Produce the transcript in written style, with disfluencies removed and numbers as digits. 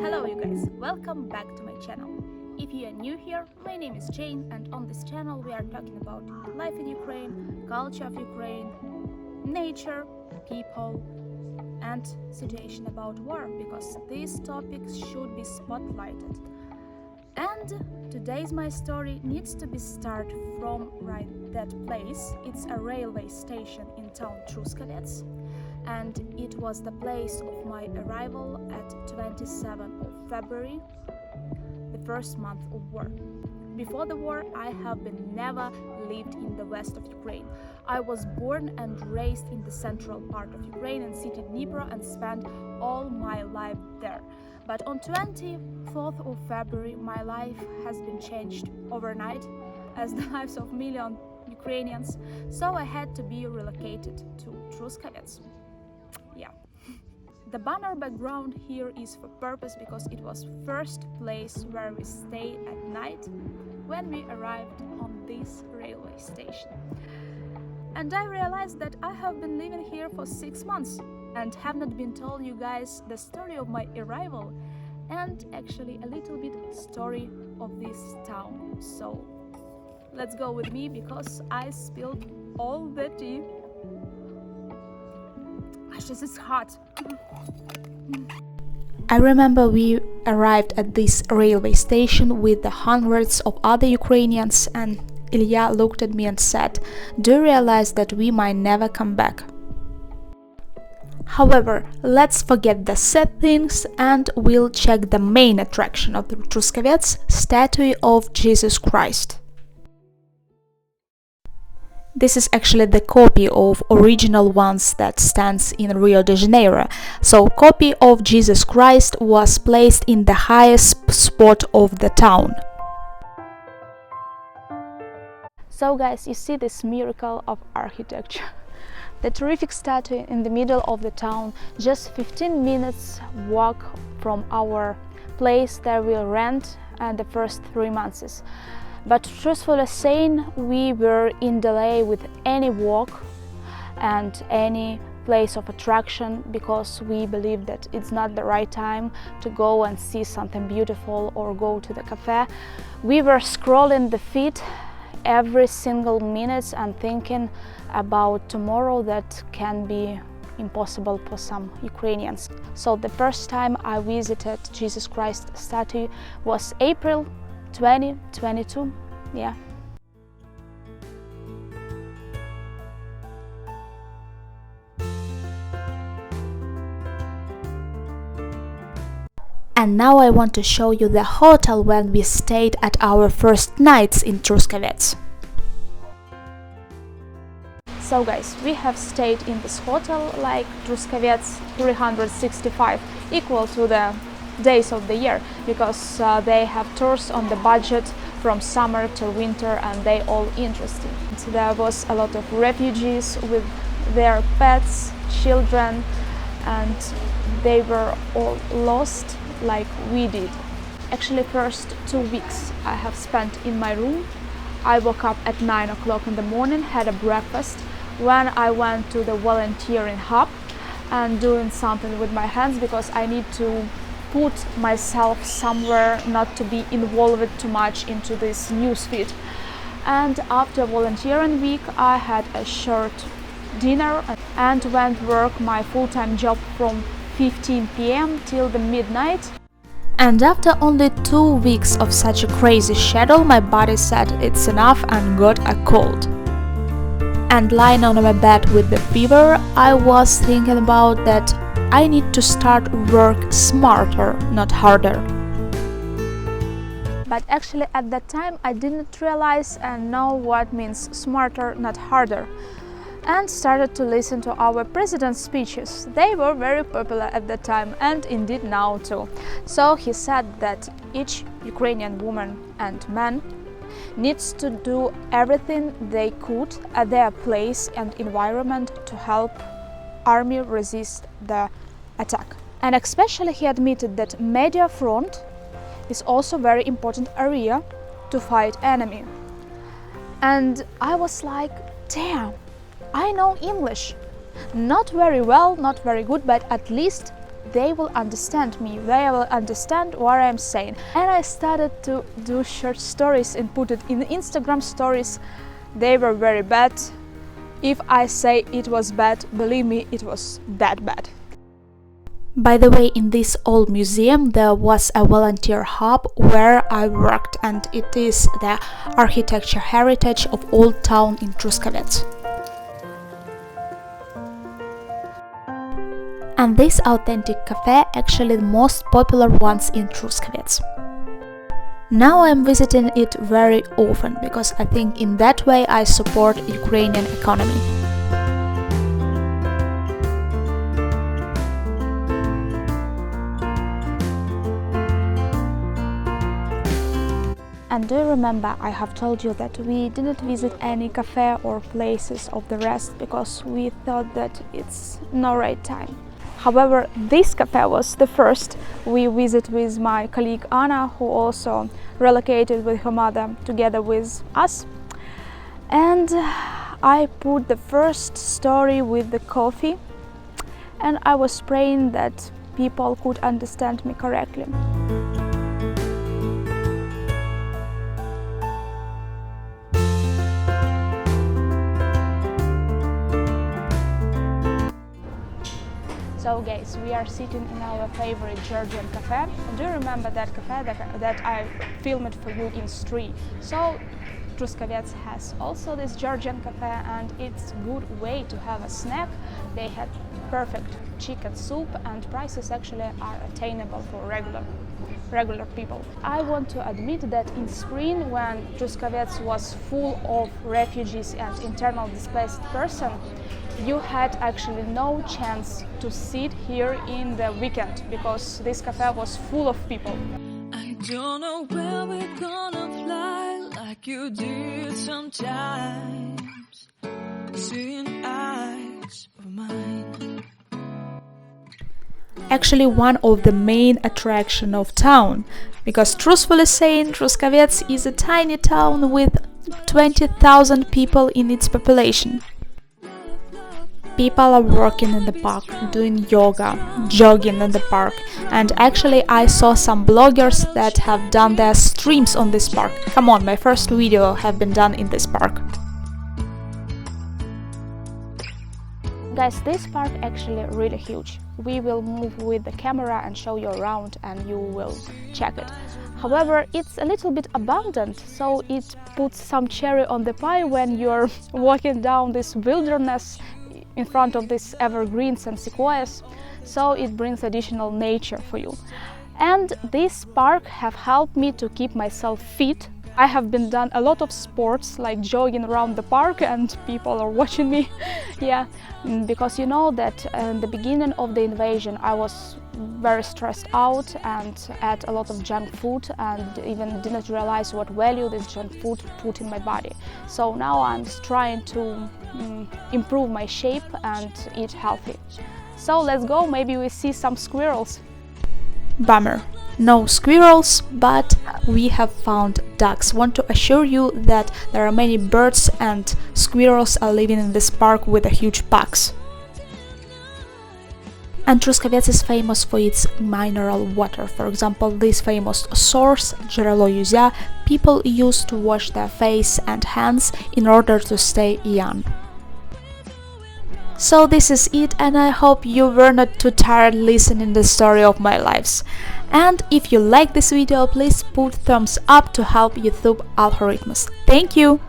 Hello you guys, welcome back to my channel. If you are new here, my name is Jane, and on this channel we are talking about life in Ukraine, culture of Ukraine, nature, people and situation about war, because these topics should be spotlighted. And today's my story needs to be started from right that place. It's a railway station in town Truskavets, and it was the place of my arrival at 27th of February, the first month of war. Before the war, I have been never lived in the west of Ukraine. I was born and raised in the central part of Ukraine in city Dnipro and spent all my life there. But on 24th of February, my life has been changed overnight, as the lives of millions Ukrainians, so I had to be relocated to Truskavets. Yeah. The banner background here is for purpose because it was first place where we stayed at night when we arrived on this railway station. And I realized that I have been living here for 6 months and have not been told you guys the story of my arrival and actually a little bit story of this town. So let's go with me because I spilled all the tea. This is hot. I remember we arrived at this railway station with the hundreds of other Ukrainians, and Ilya looked at me and said, "Do you realize that we might never come back?" However, let's forget the sad things and we'll check the main attraction of the Truskavets, statue of Jesus Christ. This is actually the copy of original ones that stands in Rio de Janeiro. So copy of Jesus Christ was placed in the highest spot of the town. So guys, you see this miracle of architecture. The terrific statue in the middle of the town, just 15 minutes walk from our place that we rent and the first 3 months. But truthfully saying, we were in delay with any walk and any place of attraction because we believe that it's not the right time to go and see something beautiful or go to the cafe. We were scrolling the feed every single minute and thinking about tomorrow that can be impossible for some Ukrainians. So the first time I visited Jesus Christ statue was April 2022, yeah. And now I want to show you the hotel when we stayed at our first nights in Truskavets. So guys, we have stayed in this hotel like Truskavets 365, equal to the days of the year, because they have tours on the budget from summer to winter and they all interesting. So there was a lot of refugees with their pets, children, and they were all lost like we did. Actually, first 2 weeks I have spent in my room. I woke up at 9 o'clock in the morning, had a breakfast, when I went to the volunteering hub and doing something with my hands because I need to put myself somewhere not to be involved too much into this newsfeed. And after volunteering week I had a short dinner and went work my full-time job from 15 p.m. till the midnight. And after only 2 weeks of such a crazy schedule, my body said it's enough and got a cold. And lying on my bed with the fever, I was thinking about that I need to start work smarter, not harder. But actually at that time I didn't realize and know what means smarter, not harder, and started to listen to our president's speeches. They were very popular at that time and indeed now too. So he said that each Ukrainian woman and man needs to do everything they could at their place and environment to help army resist the attack. And especially he admitted that media front is also very important area to fight enemy. And I was like, damn, I know English. Not very well, not very good, but at least they will understand me, they will understand what I'm saying. And I started to do short stories and put it in Instagram stories. They were very bad. If I say it was bad, believe me, it was that bad. By the way, in this old museum there was a volunteer hub where I worked, and it is the architecture heritage of old town in Truskavets. And this authentic cafe actually the most popular ones in Truskavets. Now I'm visiting it very often because I think in that way I support Ukrainian economy. And do you remember I have told you that we didn't visit any cafe or places of the rest because we thought that it's no right time. However, this cafe was the first we visit with my colleague Anna, who also relocated with her mother together with us. And I put the first story with the coffee, and I was praying that people could understand me correctly. So guys, we are sitting in our favorite Georgian cafe. Do you remember that cafe that I filmed for you in street? So Truskavets has also this Georgian cafe, and it's a good way to have a snack. They had perfect chicken soup, and prices actually are attainable for regular people. I want to admit that in spring, when Truskavets was full of refugees and internal displaced persons, you had actually no chance to sit here in the weekend because this cafe was full of people. I don't know where we're gonna fly like you did sometimes, seeing eyes of mine. Actually one of the main attraction of town, because truthfully saying, Truskavets is a tiny town with 20,000 people in its population. People are working in the park, doing yoga, jogging in the park, and actually I saw some bloggers that have done their streams on this park. Come on, my first video have been done in this park. Guys, this park actually really huge. We will move with the camera and show you around and you will check it. However, it's a little bit abandoned, so it puts some cherry on the pie when you're walking down this wilderness in front of these evergreens and sequoias, so it brings additional nature for you. And this park have helped me to keep myself fit. I have been done a lot of sports like jogging around the park, and people are watching me. Yeah, because you know that in the beginning of the invasion I was very stressed out and ate a lot of junk food and even didn't realize what value this junk food put in my body. So now I'm trying to improve my shape and eat healthy. So let's go, maybe we see some squirrels. Bummer. No squirrels, but we have found ducks. Want to assure you that there are many birds and squirrels are living in this park with a huge packs. And Truskavets is famous for its mineral water. For example, this famous source, territorial, people use to wash their face and hands in order to stay young. So this is it, and I hope you were not too tired listening the story of my lives. And if you like this video, please put thumbs up to help YouTube algorithms. Thank you!